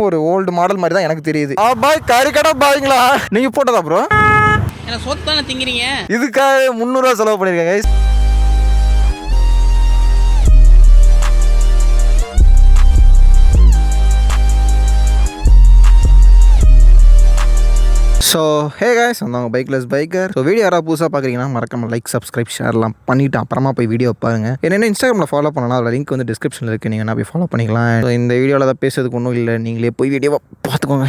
ஒரு old model மாதிரி தான் எனக்கு தெரியுது. பாய் கறி கடை பாய்ங்களா நீங்கள் போட்டதா ப்ரோ? என்ன சொத்தானே திங்கிறீங்க? இதுக்காக 300 ரூபா செலவு பண்ணியிருக்கேன் கைஸ். ஸோ ஹே கைஸ், வந்தவங்க பைக்லெஸ் பைக்கர். ஸோ வீடியோ யாராவது புதுசாக பார்க்குறீங்கன்னா மறக்காம லைக், சப்ஸ்கிரைப், ஷேர்லாம் பண்ணிவிட்டு அப்புறமா போய் வீடியோ பாருங்கள். என்னென்ன இன்ஸ்டாகிராமில் ஃபாலோ பண்ணலாம், அதில் லிங்க் வந்து டிஸ்கிரிப்ஷனில் இருக்குது, நீங்கள் என்ன போய் ஃபாலோ பண்ணிக்கலாம். ஸோ இந்த வீடியோவில் தான் பேசுறதுக்கு ஒன்றும் இல்லை, நீங்களே போய் வீடியோவை பார்த்துக்கோங்க.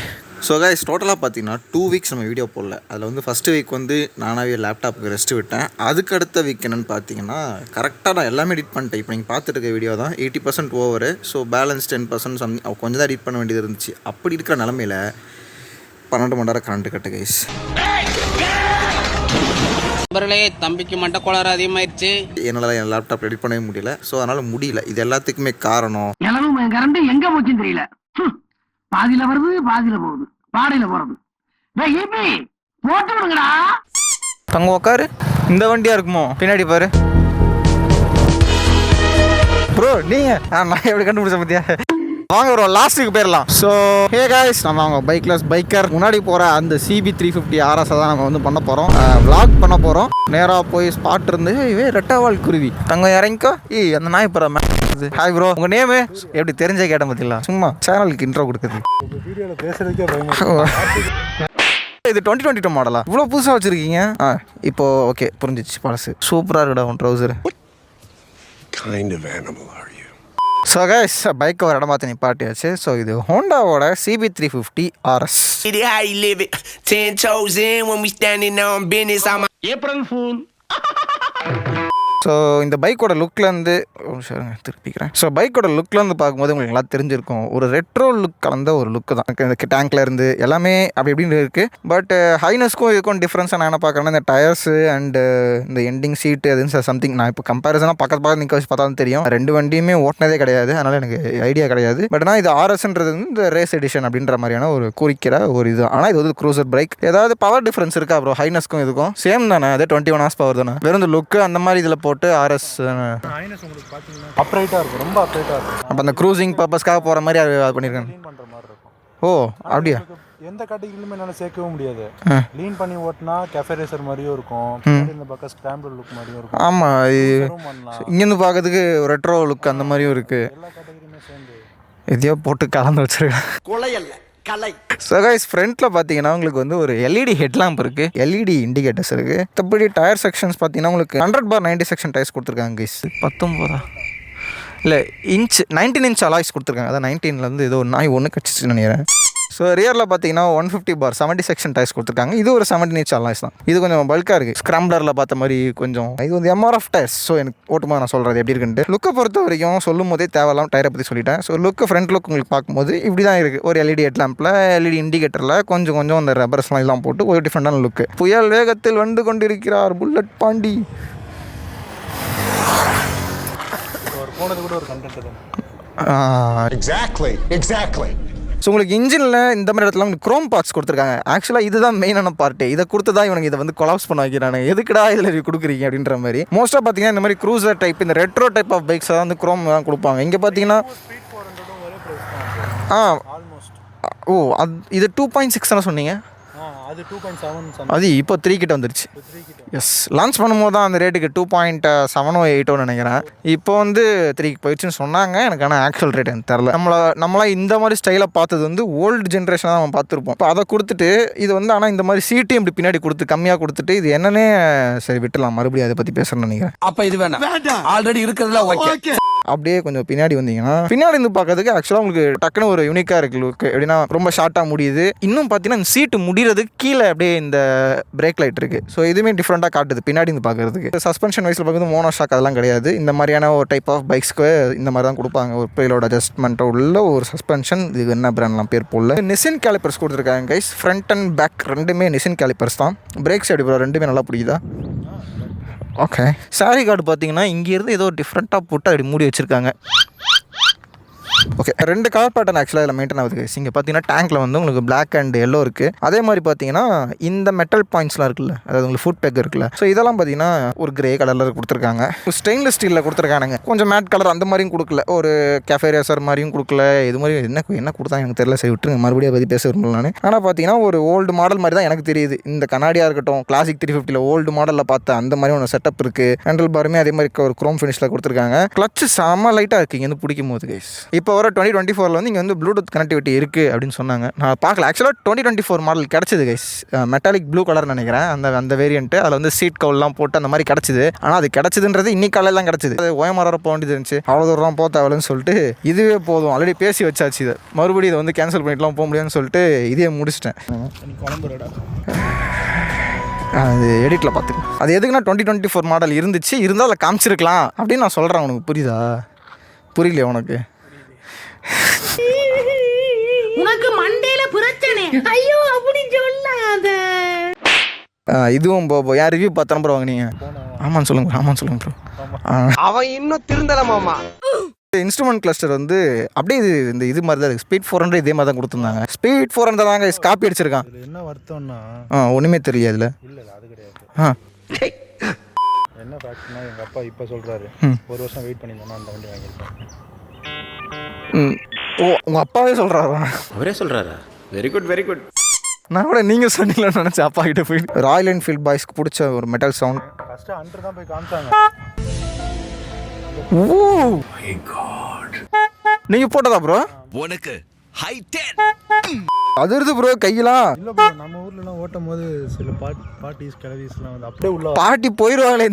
ஸோ கைஸ், டோட்டலாக பார்த்தீங்கன்னா 2 வீக்ஸ் நம்ம வீடியோ போடல. அதில் வந்து ஃபஸ்ட்டு வீக் வந்து நானாகவே லேப்டாப்புக்கு ரெஸ்ட்டு விட்டேன். அதுக்கு அடுத்த வீக் என்னென்னு பார்த்தீங்கன்னா கரெக்டாக நான் எல்லாமே எடிட் பண்ணிட்டேன். இப்போ நீங்கள் பார்த்துட்டு இருக்க வீடியோ தான் 80% ஓவரு. ஸோ பேலன்ஸ் 10% கொஞ்சம் தான் எடிட் பண்ண வேண்டியது இருந்துச்சு. அப்படி இருக்கிற நிலமையில் 12 மணி நேரம் கரண்ட் கட்டு கைஸ். நண்பர்களே, தம்பிக்கு மண்டக்கோளாறு அதிகமாயிடுச்சு. என்னால் என் லேப்டாப் எடிட் பண்ணவே முடியல. ஸோ அதனால் முடியல. இது எல்லாத்துக்குமே காரணம் கரண்ட் எங்க போச்சுன்னு தெரியல. பாதியில வருது, பாதியில போகுது, பாடையில போறது. போட்டு விடுங்கடா. தங்க உக்காரு. இந்த வண்டியா இருக்குமோ? பின்னாடி பாரு ப்ரோ. நீங்கள் நான் எப்படி கண்டுபிடிச்ச பத்தியா? வாங்க ப்ரோ, லாஸ்ட்டுக்கு போயிடலாம். ஸோ ஹே காய்ஸ், நம்ம அவங்க பைக்லெஸ் பைக்கர் முன்னாடி போகிற அந்த CB350 RS தான் நம்ம வந்து பண்ண போகிறோம். vlog பண்ண போகிறோம். நேராக போய் ஸ்பாட் இருந்து ரெட்டவால் குருவி தங்க இறங்கிக்கோ. அந்த நாய் போகிற ஹாய் ப்ரோ, உங்கள் நேமு எப்படி தெரிஞ்ச கேட்டேன் பார்த்தீங்களா? சும்மா சேனலுக்கு இன்ட்ரோ கொடுக்குது. வீடியோவில் பேசுறதுக்கே பயமா. இது 2022 மாடலா? இவ்வளோ புதுசாக வச்சுருக்கீங்க. இப்போ ஓகே, புரிஞ்சிச்சு. பழசு சூப்பராக இருக்குடா உன் ட்ரௌசர். ஸோ கைஸ், பைக் ஒரு இடம் பார்த்து நிப்பாட்டியாச்சு. ஸோ இது ஹோண்டாவோட CB350 RS. ஸோ இந்த பைக்கோட லுக்லேருந்து திருப்பிக்கிறேன். ஸோ பைக்கோட லுக்லேருந்து பார்க்கும்போது உங்களுக்கு எல்லாம் தெரிஞ்சிருக்கும். ஒரு ரெட்ரோ லுக் கலந்த ஒரு லுக்கு தான். இந்த டேங்க்ல இருந்து எல்லாமே அப்படி இப்படின்னு இருக்குது. பட் ஹைனஸ்க்கும் இதுக்கும் டிஃப்ரென்ஸாக நான் என்ன பார்க்குறேன்னா இந்த டயர்ஸு அண்டு இந்த எண்டிங் சீட்டு அதுன்னு சம்திங். நான் இப்போ கம்பேரிசனாக பக்கத்து நிற்க வச்சு பார்த்தாலும் தெரியும். 2 வண்டியுமே ஓட்டினதே கிடையாது, அதனால் எனக்கு ஐடியா கிடையாது. பட் ஆனால் இது RSன்றது வந்து இந்த ரேஸ் எடிஷன் அப்படின்ற மாதிரியான ஒரு குறிக்கிற ஒரு இது. ஆனால் இது வந்து க்ரூசர் பைக். ஏதாவது பவர் டிஃப்ரென்ஸ் இருக்கா ப்ரோ? ஹைனஸ்க்கும் இதுக்கும் சேம் தானே? அதே 21 ஹார்ஸ் பவர் தானே? வெறும் இந்த லுக்கு அந்த மாதிரி இதில் போட்டு RS உங்களுக்கு பார்த்தீங்கன்னா அப்ரைட்டாக இருக்கும், ரொம்ப அப்ரைட்டாக இருக்கும். அப்போ அந்த க்ரூசிங் பர்பஸ்க்காக போகிற மாதிரி அது பண்ணியிருக்காங்க. க்ளீன் பண்ணுற மாதிரி இருக்கும். ஓ அப்படியா? எந்த கேட்டகிரிலுமே என்னால் சேர்க்கவும் முடியாது. க்ளீன் பண்ணி ஓட்டினா கேஃபே ரேசர் மாதிரியும் இருக்கும், இந்த பக்கம் ஸ்கிராம்பிள் லுக் மாதிரியும் இருக்கும். ஆமாம், இங்கேருந்து பார்க்கறதுக்கு ரெட்ரோ லுக் அந்த மாதிரியும் இருக்குது. எல்லா கேட்டகிரியுமே சேர்ந்து எதையோ போட்டு கலந்து வச்சுருக்கேன். ஸோ கைஸ், ஃப்ரண்ட்டில் பார்த்தீங்கன்னா உங்களுக்கு வந்து ஒரு LED ஹெட்லாம்ப் இருக்குது, LED இண்டிகேட்டர்ஸ் இருக்குது. மற்றபடி டயர் செக்ஷன்ஸ் பார்த்தீங்கன்னா உங்களுக்கு 100/90 செக்ஷன் டயர்ஸ் கொடுத்துருக்காங்க கைஸ். 19 இல்லை இன்ச் 19 இன்ச் அலாய்ஸ் கொடுத்துருக்காங்க. அதான் 19லேருந்து ஏதோ நாய் ஒன்று கடிச்சிச்சுன்னு நினைக்கிறேன். ஸோ ரியரில் பார்த்தீங்கன்னா 150/70 செக்ஷன் டயர்ஸ் கொடுத்துருக்காங்க. இது ஒரு 17 இன்ச் அலாய்ஸ் தான். இது கொஞ்சம் பல்காக இருக்குது. ஸ்க்ராம்ப்ளரில் பார்த்த மாதிரி கொஞ்சம். இது வந்து MRF டயர்ஸ். ஸோ எனக்கு ஓட்டுமா நான் சொல்கிறது எப்படி இருக்குன்ட்டு. லுக்கை பொறுத்த வரைக்கும் சொல்லும் போதே தேவையில்லாம் டயரை பற்றி சொல்லிட்டேன். ஸோ லுக்கு ஃப்ரண்ட் லுக் உங்களுக்கு பார்க்கும்போது இப்படி தான் இருக்குது. ஒரு LED ஹெட்லாம்பில் LED இண்டிகேட்டரில் கொஞ்சம் அந்த ரப்பர்ஸ்லாம் எல்லாம் போட்டு ஒரு டிஃப்ரெண்டான லுக்கு. புயல் வேகத்தில் வந்து கொண்டிருக்கிறார் புல்லட் பாண்டி. போனது கூட ஒரு கண்டென்ட் தான். எக்ஸாக்ட்லி. ஸோ உங்களுக்கு இன்ஜினில் இந்த மாதிரி இடத்துல உங்களுக்கு க்ரோம் பார்ட்ஸ் கொடுத்துருக்காங்க. ஆக்சுவலாக இதுதான் மெயினான பார்ட்டு. இதை கொடுத்து தான் இவனுக்கு இதை வந்து கொலாப்ஸ் பண்ண வைக்கிறானு. எதுக்குடா இதில் கொடுக்குறீங்க அப்படின்ற மாதிரி. மோஸ்ட்டாக பார்த்தீங்கன்னா இந்த மாதிரி க்ரூசர் டைப் இந்த ரெட்ரோ டைப் ஆஃப் பைக்ஸ் தான் வந்து க்ரோம் தான் கொடுப்பாங்க. இங்கே பார்த்தீங்கன்னா ஓ இது 2.6 தானே சொன்னீங்க? அது 2.7. அது இப்போ 3 கிட்ட வந்துருச்சு. எஸ், லான்ச் பண்ணும்போது தான் அந்த ரேட்டுக்கு 2.7 8 நினைக்கிறேன். இப்போ வந்து 3 போயிடுச்சுன்னு சொன்னாங்க. எனக்கு ஆனால் ஆக்சுவல் ரேட் எனக்கு தெரில. நம்மளாம் இந்த மாதிரி ஸ்டைலாக பார்த்தது வந்து ஓல்டு ஜென்ரேஷனாக நம்ம பார்த்துருப்போம். இப்போ அதை கொடுத்துட்டு இது வந்து ஆனால் இந்த மாதிரி சீட்டையும் இப்படி பின்னாடி கொடுத்து கம்மியாக கொடுத்துட்டு இது என்னன்னே சரி விட்டுலாம். மறுபடியும் அதை பற்றி பேசுகிறேன்னு நினைக்கிறேன். அப்ப இது வேண்டாம், ஆல்ரெடி இருக்கிறதுல ஓகே. அப்படியே கொஞ்சம் பின்னாடி வந்தீங்கன்னா பின்னாடி இருந்து பார்க்கறதுக்கு ஆக்சுவலாக உங்களுக்கு டக்குன்னு ஒரு யூனிக்காக இருக்குது லுக். எப்படின்னா ரொம்ப ஷார்ட்டாக முடியுது. இன்னும் பார்த்தீங்கன்னா இந்த சீட்டு முடிகிறதுக்கு கீழே அப்படியே இந்த பிரேக் லைட் இருக்குது. ஸோ இதுவுமே டிஃப்ரெண்ட்டாக காட்டுது பின்னாடி இருந்து பார்க்குறதுக்கு. சஸ்பென்ஷன் வைஸில் பார்க்குறது மோனோ ஷாக் அதெல்லாம் கிடையாது. இந்த மாதிரியான ஒரு டைப் ஆஃப் பைக்ஸ்க்கு இந்த மாதிரி தான் கொடுப்பாங்க. ஒரு ப்ரீலோட் அட்ஜஸ்ட்மெண்ட் உள்ள ஒரு சஸ்பென்ஷன். இது என்ன பிராண்ட்லாம் பேர் போடல. நிசின் கேலிப்பர்ஸ் கொடுத்துருக்காங்க கைஸ். ஃப்ரண்ட் அண்ட் பேக் ரெண்டுமே நிசின் கேலிப்பர்ஸ் தான். பிரேக்ஸ் எப்படி ப்ரோ? ரெண்டுமே நல்லா பிடிக்குதா? ஓகே. சாரி கார்டு பார்த்தீங்கன்னா இங்கேருந்து ஏதோ டிஃப்ரெண்ட்டாக போட்டு அப்படி மூடி வச்சுருக்காங்க. ஓகே, 2 கலர் பேட்டர்ன் ஆக்சுவலாக இதில் மெயின்டைன் ஆகுது கைஸ். இங்கே பார்த்தீங்கன்னா டேங்க்கில் வந்து உங்களுக்கு பிளாக் அண்ட் எல்லோ இருக்குது. அதே மாதிரி பார்த்தீங்கன்னா இந்த மெட்டல் பாயிண்ட்ஸ்லாம் இருக்குல்ல, அதாவது உங்களுக்கு ஃபுட் பேக் இருக்குல்ல, ஸோ இதெல்லாம் பார்த்தீங்கன்னா ஒரு கிரே கலரில் கொடுத்துருக்காங்க. ஸ்டெயின்லெஸ் ஸ்டீலில் கொடுத்துருக்கானுங்க. கொஞ்சம் மேட் கலர் அந்த மாதிரியும் கொடுக்கல, ஒரு கேஃபே ரேசர் மாதிரியும் கொடுக்கல. இது மாதிரி என்ன கொடுத்தா எனக்கு தெரியல, சரி விட்டுருங்க, மறுபடியும் பற்றி பேச விரும்பல நான். ஆனால் பார்த்தீங்கன்னா ஒரு ஓல்டு மாடல் மாதிரி தான் எனக்கு தெரியுது. இந்த கண்ணாடியாக இருக்கட்டும், கிளாசிக் 350 ஓல்டு மாடலில் பார்த்தா அந்த மாதிரி ஒன்று செட்டப் இருக்குது. ஹேண்டில் பாருமே அதே மாதிரி ஒரு குரோம் ஃபினிஷில் கொடுத்துருக்காங்க. கிளச்சு செம்ம லைட்டாக இருக்குது இங்கே வந்து பிடிக்கும் போது கைஸ். இப்போ வர 2024 வந்து இங்கே வந்து ப்ளூடூத் கனெக்டிவிட்டி இருக்குது அப்படின்னு சொன்னாங்க. நான் பார்க்கல. ஆக்சுவலாக 2024 மாடல் கிடச்சிது கைஸ். மெட்டாலிக் ப்ளூ கலர் நினைக்கிறேன் அந்த வேரியன்ட்டு. அதில் வந்து சீட் கவுல்லாம் போட்டு அந்த மாதிரி கிடச்சிது. ஆனால் அது கிடச்சிதுன்றது இன்னைக்கு காலையில் தான் கிடச்சிது. அது ஓஎம்ஆர் போக வேண்டியது இருந்துச்சு. அவ்வளோ தூரம் போக தேவைன்னு சொல்லிட்டு இதுவே போதும், ஆல்ரெடி பேசி வச்சாச்சு. இதை மறுபடியும் இதை வந்து கேன்சல் பண்ணிட்டுலாம் போக முடியும்னு சொல்லிட்டு இதே முடிச்சிட்டேன். அது எடிட்டில் பார்த்துக்கலாம். அது எதுக்குன்னா 2024 மாடல் இருந்துச்சு, இருந்தால் அதில் காமிச்சிருக்கலாம் அப்படின்னு நான் சொல்கிறேன். உனக்கு புரியுதா? புரியலையா உனக்கு? உனக்கு மண்டையில பிரச்சனை. ஐயோ அப்படி சொல்லாத. இதுவும் யார் ரிவ்யூ 10 நம்பர் வாங்கினீங்க? ஆமான்னு சொல்லுங்க ப்ரோ. அவன் இன்னும் திருந்தலமாமா. இன்ஸ்ட்ருமெண்ட் கிளஸ்டர் வந்து அப்படியே இது மாதிரி தான் இருக்குது. ஸ்பீட் 400 இதே மாதிரி தான் கொடுத்துருந்தாங்க. ஸ்பீட் 400 தாங்க காப்பி அடிச்சிருக்கான். என்ன வருத்தம்னா ஒன்றுமே தெரியாது இல்லை. அது கிடையாது. என்ன ஃபேக்ட்னா எங்கள் அப்பா இப்போ சொல்கிறாரு, 1 வருஷம் வெயிட் பண்ணியிருந்தோன்னா அந்த வண்டி வாங்கியிருப்பேன். ஓ, உங்கள் அப்பாவே சொல்கிறாரா? அவரே சொல்கிறாரா? Very good very good. நான் கூட நீங்கள் சொன்னீங்கன்னு நினச்சேன். அப்பா கிட்ட போய் ராயல் என்ஃபீல்ட் பாய்ஸ்க்கு பிடிச்ச ஒரு மெட்டல் சவுண்ட். ஃபஸ்ட்டு அண்டர் தான் போய் காமிச்சாங்க. ஓ மை காட், நீங்கள் போட்டதா ப்ரோ? உனக்கு ஹை 10 அதிர்து ப்ரோ கையெல்லாம். இல்லை ப்ரோ, நம்ம ஊர்லலாம் ஓட்டும் போது சில பார்ட்டிஸ் கிளவிஸ்லாம் வந்து அப்படியே உள்ள பாட்டி போயிடுவாங்களே.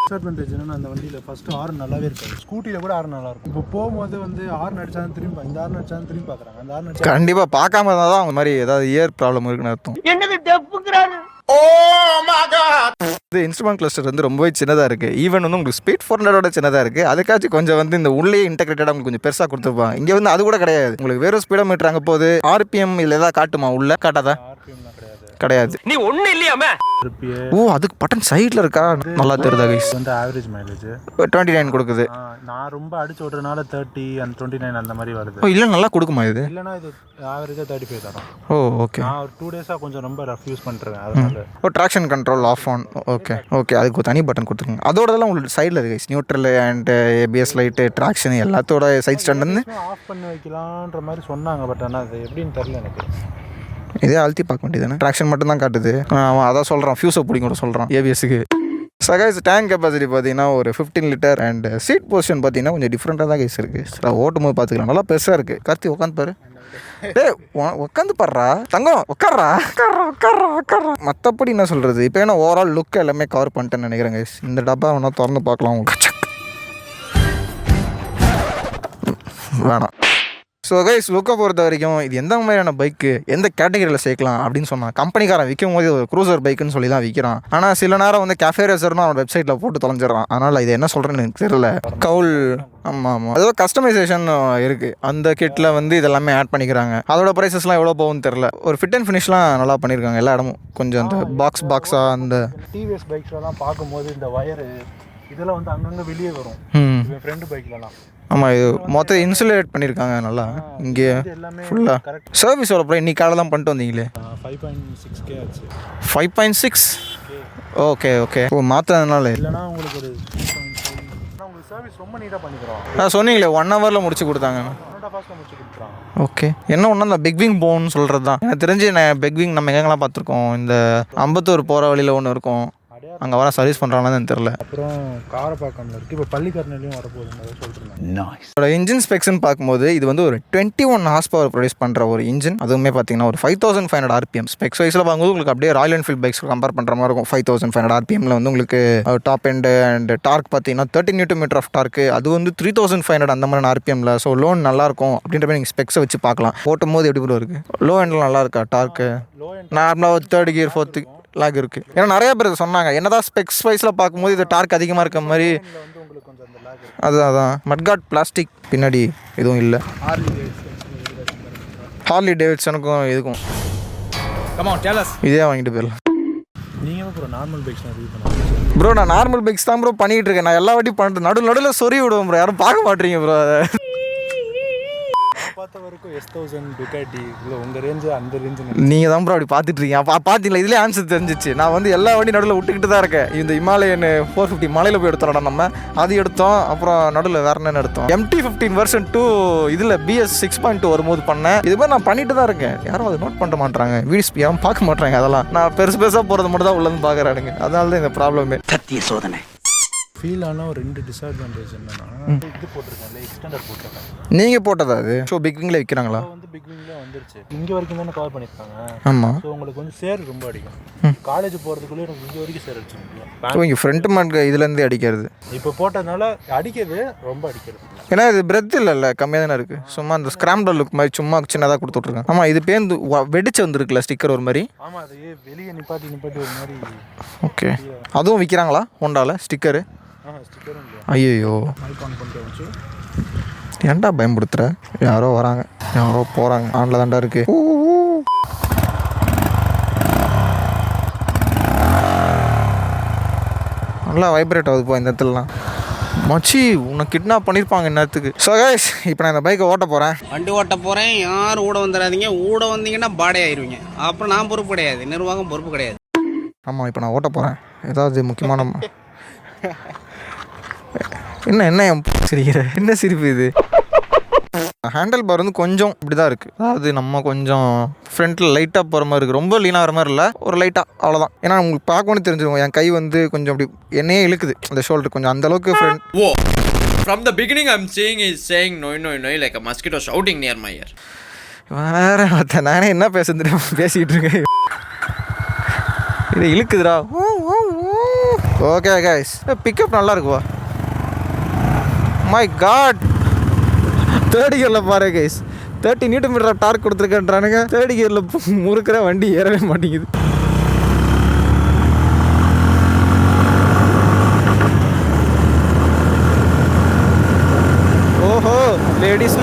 டிஸ்அட்வான்டேஜ் என்னன்னா அந்த வண்டியில் ஃபஸ்ட்டு ஹார்ன் நல்லாவே இருக்காது. ஸ்கூட்டியில் கூட ஹார்ன் நல்லா இருக்கும். இப்போ போகும்போது வந்து ஹார்ன் அடிச்சாலும் திரும்பி இந்த ஹார்ன் அடிச்சாலும் திரும்பி பார்க்குறாங்க. அந்த ஹார்ன் அடிச்சா கண்டிப்பாக பார்க்காம இருந்தால் தான் அவங்க மாதிரி ஏதாவது இயர் ப்ராப்ளம் இருக்குன்னு அர்த்தம். என்னது டப்புக்குறாரு. இது இன்ஸ்ட்ருமெண்ட் கிளஸ்டர் வந்து ரொம்பவே சின்னதாக இருக்குது. ஈவன் வந்து உங்களுக்கு ஸ்பீட் 400 சின்னதாக இருக்குது. அதுக்காச்சும் கொஞ்சம் வந்து இந்த உள்ளே இன்டெகிரேட்டடாக உங்களுக்கு கொஞ்சம் பெருசாக கொடுத்துருப்பாங்க. இங்கே வந்து அது கூட கிடையாது. உங்களுக்கு வெறும் ஸ்பீடோ மீட்டர் அங்கே போகுது. ஆர்பிஎம் இல்லை ஏதாவது காட்டுமா? உள்ள காட்டாதா? கிடையாது. நீ ஒண்ணு இல்லையாமே. ஓ, அதுக்கு பட்டன் சைடில் இருக்கா? நல்லா தெரியுதா கைஸ்? வந்து ஆவரேஜ் மைலேஜ் 29 கொடுக்குது. நான் ரொம்ப அடிச்சு ஓட்டுறதுனால 30 and 29 அந்த மாதிரி வருது. ஓ, இல்லை நல்லா கொடுக்குமா இது? இல்லைனா இது ஆவரேஜாக 35 தரும். ஓ ஓகே. நான் ஒரு 2 டேஸாக கொஞ்சம் ரொம்ப ரஃப் யூஸ் பண்ணுறேன். அதனால ஓ, traction control off on. Okay அதுக்கு ஒரு தனி பட்டன் கொடுத்துருங்க. அதோடதெல்லாம் உங்களுக்கு சைடில் இருக்கு guys. Neutral and ABS light, traction எல்லாத்தோட சைட் ஸ்டாண்ட் வந்து ஆஃப் பண்ணி வைக்கலான்ற மாதிரி சொன்னாங்க. பட் ஆனால் அது எப்படின்னு தெரியல எனக்கு. இதே அழுத்தி பார்க்க வேண்டியது. ட்ராக்ஷன் மட்டும் தான் காட்டுது. அவன் அதான் சொல்கிறான், ஃபியூஸை பிடிக்கும் கூட சொல்கிறான் ஏபிஎஸ்க்கு. சகைஸ் டேங்க் கெப்பாசிட்டி பார்த்தீங்கன்னா ஒரு 15 லிட்டர் அண்ட் சீட் பொசிஷன் பார்த்தீங்கன்னா கொஞ்சம் டிஃப்ரெண்ட்டாக தான் கைஸ் இருக்குது. ஓட்டும் போது பார்த்துக்கலாம், நல்லா பெருசாக இருக்குது. கார்த்தி உட்காந்து பாரு. உட்காந்து பாடுறா தங்கம், உட்கார்றா. மற்றபடி என்ன சொல்கிறது, இப்போ என்ன ஓவரால் லுக் எல்லாமே கவர் பண்ணிட்டேன்னு நினைக்கிறேன் கைஸ். இந்த டப்பா வேணா திறந்து பார்க்கலாம் உங்களுக்கு. வேணாம். ஸோ கைஸ், லுக்கை பொறுத்த வரைக்கும் இது எந்த மாதிரியான பைக்கு, எந்த கேட்டகரியில் சேர்க்கலாம் அப்படின்னு சொன்னான். கம்பெனிக்காரன் விற்கும் போது ஒரு க்ரூசர் பைக்குன்னு சொல்லி தான் விற்கிறான். ஆனால் சில நேரம் வந்து கேஃபே ரேசர்னு அவன் வெப்சைட்டில் போட்டு தொலைஞ்சிடறான். அதனால் இது என்ன சொல்கிறேன்னு எனக்கு தெரியல. கவுல் ஆமாம் ஏதோ கஸ்டமைசேஷன் இருக்குது. அந்த கிட்டில் வந்து இதெல்லாமே ஆட் பண்ணிக்கிறாங்க. அதோட ப்ரைஸஸ்லாம் எவ்வளோ போகும்னு தெரில. ஒரு ஃபிட் அண்ட் ஃபினிஷ்லாம் நல்லா பண்ணியிருக்காங்க எல்லா இடமும். கொஞ்சம் அந்த பாக்ஸாக அந்த டிவிஎஸ் பைக்ஸ்லாம் பார்க்கும்போது இந்த வயரு இதெல்லாம் வந்து அங்கங்கே வெளியே வரும். என் ஃப்ரெண்டு பைக்லலாம். ஆமாம், இது மொத்தம் இன்சுலேட் பண்ணியிருக்காங்க நல்லா. இங்கே ஃபுல்லாக சர்வீஸோட அப்புறம் இன்னைக்கு காலை தான் பண்ணிட்டு வந்தீங்களே. 5.6K ஆச்சு. 5.6 ஓகே. ஓ, மாற்றதுனால இல்லைனா உங்களுக்கு ஒரு 6.5. உங்களுக்கு சர்வீஸ் ரொம்ப நீட்டாக பண்ணிக்கிறோம். சொன்னீங்களே 1 ஹவரில் முடிச்சு கொடுத்தாங்க. 1.5 ஹவர்ஸில் முடிச்சு கொடுத்துறாங்க. ஓகே. என்ன ஒன்று அந்த பெக்விங் போன்னு சொல்கிறது தான் எனக்கு தெரிஞ்சு. நான் பெக்விங் நம்ம எங்கெங்கெல்லாம் பார்த்துருக்கோம். இந்த அம்பத்தூர் போகிற வழியில் ஒன்று இருக்கும். அங்கே வர சர்வீஸ் பண்ணுறாங்கன்னு தெரியல. அப்புறம் காரப்பாக்கம்ல இருக்குது. இப்போ பள்ளிக்கரணையிலையும் வரப்போகுதுன்னு சொல்லிட்டுருந்தாங்க. இதோட இன்ஜின் ஸ்பெக்ஸ்ன்னு பார்க்கும்போது இது வந்து ஒரு 21 ஹார்ஸ் பவர் ப்ரொடியூஸ் பண்ணுற ஒரு இன்ஜின். அதுவுமே பார்த்தீங்கன்னா ஒரு 5500 RPM. ஸ்பெக்ஸ் வைஸில் பார்க்கும்போது உங்களுக்கு அப்படியே ராயல் என்ஃபீல்ட் பைக்ஸ் கம்பேர் பண்ணுற மாதிரி இருக்கும். 5500 RPMல வந்து உங்களுக்கு டாப் எண்டு அண்ட் டார்க் பார்த்தீங்கன்னா 30 Nm ஆஃப் டார்க்கு. அது வந்து 3500 அந்த மாதிரி RPMல. ஸோ லோன் நல்லாயிருக்கும் அப்படின்ற மாதிரி நீங்கள் ஸ்பெக்ஸை வச்சு பார்க்கலாம். ஓட்டும் போது எப்படி கூட இருக்குது. லோ எண்டில் நல்லா இருக்கா டார்க்கு? நார்மலாக ஒரு 3rd gear 4th லாக் இருக்குது. ஏன்னா நிறைய பேர் சொன்னாங்க என்னதான் ஸ்பெக்ஸ் வைஸில் பார்க்கும்போது இது டார்க் அதிகமாக இருக்க மாதிரி. அதான் மட்காட் பிளாஸ்டிக் பின்னாடி எதுவும் இல்லை. ஹார்லி டேவிட்சனுக்கும் இதுக்கும் இதே வாங்கிட்டு போயிடலாம். நீங்கள் ப்ரோ நார்மல் பைக்ஸ் நான் ரிவ்யூ பண்ணுவேன் ப்ரோ நான் நார்மல் பைக்ஸ் தான் ப்ரோ பண்ணிகிட்டு இருக்கேன். நான் எல்லா வாட்டியும் பண்ணிட்டு நடுவில் சொறி விடுவேன் ப்ரோ. யாரும் பார்க்க மாட்டீங்க ப்ரோ. அதை பார்த்த வரைக்கும் S1000 Ducati இல்லை உங்கள் ரேஞ்சு அந்த ரேஞ்சு நீங்கள் தான் ப்ரோ அப்படி பார்த்துட்டு இருக்கீங்க. பார்த்தீங்களா, இதுலேயே ஆன்சர் தெரிஞ்சிச்சு. நான் வந்து எல்லா வண்டி நடுவில் விட்டுக்கிட்டு தான் இருக்கேன். இந்த ஹிமாலயன் 450 மலையில் போய் எடுத்தோம்டா நம்ம. அது எடுத்தோம். அப்புறம் நடுவில் வேற என்ன எடுத்தோம், MT-15 version 2 இதில் BS 6.2 வரும்போது பண்ணேன். இது மாதிரி நான் பண்ணிட்டு தான் இருக்கேன். யாரும் அதை நோட் பண்ண மாட்டாங்க, வீடியோஸ் யாரும் பார்க்க மாட்டாங்க. அதெல்லாம் நான் பெருசாக போகிறது மட்டும் தான் உள்ளேருந்து பார்க்குறானுங்க. அதனால தான் இந்த ப்ராப்ளமே. சத்திய சோதனை. ஃபீல் ஆனால் ஒரு 2 டிஸ்அட்வான்டேஜ் என்னன்னா இது போட்டிருக்கேன் எக்ஸ்டெண்டர் போட்டிருக்கேன். நீங்கள் போட்டதா அது? ஸோ பிக் விங்கில் விற்கிறாங்களா? வந்து பிக் விங்கில் வந்துருச்சு. இங்கே வரைக்கும் தானே கவர் பண்ணியிருக்காங்க. ஆமாம். ஸோ உங்களுக்கு வந்து சேர் ரொம்ப அடிக்கும். காலேஜ் போகிறதுக்குள்ளே எனக்கு இங்கே வரைக்கும் சேர் அடிச்சு முடியும். ஸோ இங்கே ஃப்ரண்ட் மார்க் இதுலேருந்து அடிக்கிறது இப்போ போட்டதுனால அடிக்கிறது ரொம்ப அடிக்கிறது. ஏன்னா இது பிரெத் இல்லைல்ல, கம்மியாக தானே இருக்குது. சும்மா அந்த ஸ்கிராம்பிள் லுக் மாதிரி சும்மா சின்னதாக கொடுத்துட்ருக்கேன். ஆமாம், இது பேருந்து வெடிச்சு வந்துருக்குல்ல ஸ்டிக்கர் ஒரு மாதிரி. ஆமாம், அது வெளியே நிப்பாட்டி ஒரு மாதிரி. ஓகே, அதுவும் விற்கிறாங்களா ஹோண்டாவில் ஸ்டிக்கரு? ஸ்டிக்கரும் இல்லை. ஐயோ, மைக் ஆன் பண்ணிட்டு வச்சு ஏன்டா பயன்படுத்துகிற? யாரோ வராங்க, யாரோ போகிறாங்க. ஆனில் தாண்டா இருக்கு. நல்லா வைப்ரேட் ஆகுது போ இந்த இடத்துலலாம். மச்சி உன்னை கிட்னாப் பண்ணியிருப்பாங்க இந்நேரத்துக்கு. ஸோ கைஸ், இப்போ நான் இந்த பைக்கை ஓட்ட போகிறேன். வண்டி ஓட்ட போகிறேன். யாரும் ஊட வந்துடாதீங்க. ஊட வந்தீங்கன்னா பாடே ஆயிடுவீங்க. அப்புறம் நான் பொறுப்பு கிடையாது, நிர்வாகம் பொறுப்பு கிடையாது. ஆமாம், இப்போ நான் ஓட்ட போகிறேன். ஏதாவது முக்கியமான என்ன சிரிக்கிற? என்ன சிரிப்பு இது? ஹேண்டில் பார் வந்து கொஞ்சம் இப்படி தான் இருக்குது. அதாவது நம்ம கொஞ்சம் ஃப்ரண்ட்டில் லைட்டாக போகிற மாதிரி இருக்குது. ரொம்ப லீனாக வர மாதிரி இல்லை, ஒரு லைட்டாக, அவ்வளோதான். ஏன்னா உங்களுக்கு பார்க்கணும்னு தெரிஞ்சிருக்கும், என் கை வந்து கொஞ்சம் அப்படி என்னையே இழுக்குது. அந்த ஷோல்டர் கொஞ்சம் அந்தளவுக்கு front. Whoa! From the beginning, I'm seeing he's saying no like a mosquito shouting near my ear. வேற பார்த்தேன், நானே என்ன பேசுறேன் பேசிக்கிட்டு இருக்கேன். இது இழுக்குதுடா. ஓகே கைஸ், பிக்கப் நல்லா இருக்குவா. மை காட், தேர்ட் கியரில் பாரு கைஸ், 30 Nm டார்க் கொடுத்துருக்கேன்றானுங்க. தேர்ட் கியரில் முறுக்கிற வண்டி ஏறவே மாட்டேங்குது. ஓஹோ, லேடிஸ்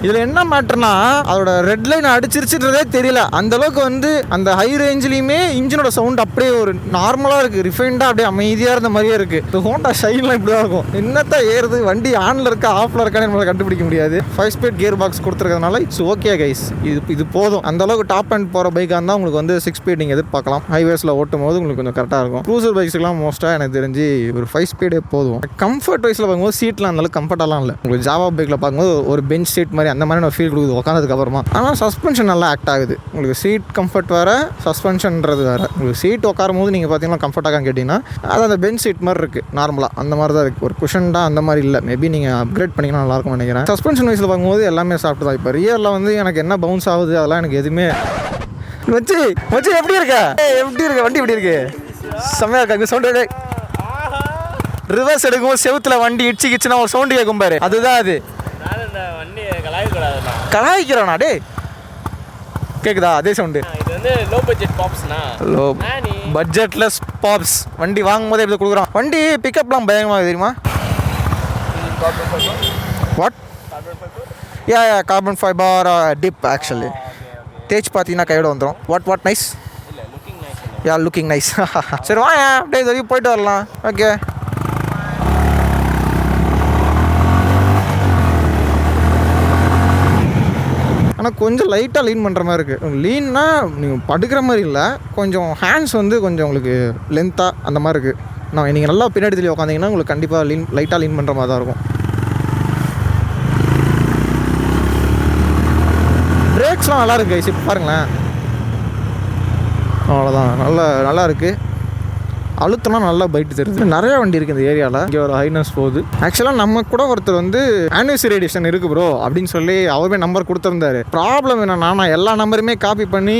இதுல என்ன மேட்டர்னா, அதோட ரெட் லைன் அடிச்சிருச்சுன்றதே தெரியல. அந்த அளவுக்கு வந்து அந்த ஹை ரேஞ்சிலையுமே இன்ஜினோட சவுண்ட் அப்படியே ஒரு நார்மலா இருக்கு, ரிஃபைண்டா அப்படியே அமைதியா இருந்த மாதிரியே இருக்கு. இந்த ஹோண்டா ஷைன்லாம் இப்படிதான் இருக்கும். என்னத்தான் ஏறுது வண்டி, ஆன்ல இருக்கா ஆஃப்ல இருக்கான்னு நம்மளால கண்டுபிடிக்க முடியாது. 5 ஸ்பீட் கியர் பாக்ஸ் கொடுத்துருக்கிறதுனால இட்ஸ் ஓகே கைஸ். இது போதும். அந்த அளவுக்கு டாப் அண்ட் போற பைக்காக இருந்தால் உங்களுக்கு வந்து 6 ஸ்பீட் நீங்கள் எதிர்பார்க்கலாம். ஹைவேஸில் ஓட்டும் போது உங்களுக்கு கொஞ்சம் கரெக்டாக இருக்கும். க்ரூசர் பைக்ஸ்லாம் மோஸ்ட்டாக எனக்கு தெரிஞ்சு ஒரு 5 ஸ்பீடே போதும். கம்ஃபர்ட் வைஸில் பார்க்கும்போது சீட்லாம் அந்தளவுக்கு கம்ஃபர்டெல்லாம் இல்லை. உங்களுக்கு ஜாவா பைக்கில் பார்க்கும்போது ஒரு பெஞ்ச் சீட் மாதிரி அந்த மாதிரி ஃபீல் கொடுக்குது உட்காந்ததுக்கு அப்புறமா. ஆனால் சஸ்பென்ஷன் நல்லா ஆக்ட் ஆகுது. உங்களுக்கு சீட் கம்ஃபர்ட் வேறு, சஸ்பென்ஷன்ன்றது வேறு. உங்களுக்கு சீட் உட்காரும் போது நீங்கள் பார்த்தீங்கன்னா கம்ஃபர்ட்டாக கேட்டிங்கன்னா அது அந்த பெஞ்ச் சீட் மாதிரி இருக்குது. நார்மலாக அந்த மாதிரி தான் இருக்குது. ஒரு குஷன்டாக அந்த மாதிரி இல்லை. மேபி நீங்கள் அப்கிரேட் பண்ணிங்கன்னா நல்லாயிருக்கும்னு நினைக்கிறேன். சஸ்பென்ஷன் வைஸில் பார்க்கும்போது எல்லாமே சாப்பிட்டு தான். இப்போ ரியரில் வந்து எனக்கு என்ன பவுன்ஸ் ஆகுது அதெல்லாம் எனக்கு எதுவுமே. வச்சு எப்படி இருக்க வண்டி எப்படி இருக்கு? செம்மையாக இருக்கா சவுண்டு. ரிவர்ஸ் எடுக்கும்போது செவுத்துல வண்டி இடிச்சுக்கிச்சுன்னா ஒரு சவுண்டு கேட்கும் பாரு, அதுதான் அது. கலாய்க்கிறானா டே? கேக்குதா அதே சவுண்டு? இது வந்து லோ பட்ஜெட் பாப்ஸ்னா. லோ பட்ஜெட்லெஸ் பாப்ஸ். வண்டி வாங்கும் போதே எப்படி கொடுக்குறான். வண்டி பிக்கப்லாம் பயங்கரமாக தெரியுமா? What? Yeah carbon fibre dip actually. தேய்ச்சி பார்த்தீங்கன்னா கையோட வந்துடும். What nice. Yeah looking nice. சரி வா அப்படியே இது வரைக்கும் போயிட்டு வரலாம். ஓகே. ஆனால் கொஞ்சம் லைட்டாக லீன் பண்ணுற மாதிரி இருக்குது. லீன்னா நீங்கள் படுக்கிற மாதிரி இல்லை, கொஞ்சம் ஹேண்ட்ஸ் வந்து கொஞ்சம் உங்களுக்கு லென்த்தாக அந்த மாதிரி இருக்குது. நான் நீங்கள் நல்லா பின்னாடி தெளிவு உட்காந்திங்கன்னா உங்களுக்கு கண்டிப்பாக லைட்டாக லீன் பண்ணுற மாதிரி தான் இருக்கும். பிரேக்ஸ்லாம் நல்லா இருக்குது கைஸ். இப்போ பாருங்களேன், அவ்வளோதான். நல்லா இருக்குது. அழுத்தம்லாம் நல்லா பைட்டு தெரியுது. நிறைய வண்டி இருக்குது இந்த ஏரியாவில். இங்கே ஒரு ஹைனஸ் போகுது. ஆக்சுவலாக நம்ம கூட ஒருத்தர் வந்து ஆனிவர்சரி எடிஷன் இருக்குது ப்ரோ அப்படின்னு சொல்லி அவருமே நம்பர் கொடுத்துருந்தாரு. ப்ராப்ளம் என்னன்னா, நான் எல்லா நம்பருமே காப்பி பண்ணி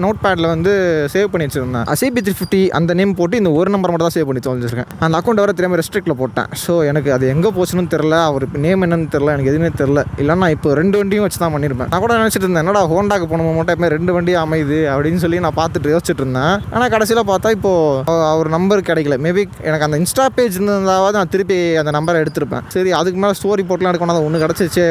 நோட் பேடில் வந்து சேவ் பண்ணி வச்சுருந்தேன். CB 350 அந்த நேம் போட்டு இந்த ஒரு நம்பர் மட்டும் தான் சேவ் பண்ணி தொலைஞ்சிருக்கேன். அந்த அக்கௌண்ட் வர தெரியாமல் ரெஸ்ட்ரிக்டில் போட்டேன். ஸோ எனக்கு அது எங்கே போச்சுன்னு தெரில, அவர் நேம் என்னன்னு தெரில, எனக்கு எதுவுமே தெரில. இல்லைன்னா இப்போ 2 வண்டியும் வச்சு தான் பண்ணியிருப்பேன். நான் கூட நினச்சிட்டு இருந்தேன், என்னடா ஹோண்டாக்கு போனோம் மட்டும் எப்போ 2 வண்டியும் அமையுது அப்படின்னு சொல்லி நான் பார்த்துட்டு யோசிச்சுட்டு இருந்தேன். ஆனால் கடைசியில் பார்த்தா இப்போது அவர் நம்பர் கிடைக்கல. மேபி எனக்கு அந்த இன்ஸ்டா பேஜ் இருந்தாவது நான் திருப்பி அந்த நம்பரை எடுத்திருப்பேன். சரி அதுக்கு மேலே ஸ்டோரி போட்டலாம் எடுக்கணும், அதை ஒன்று கிடச்சிச்சே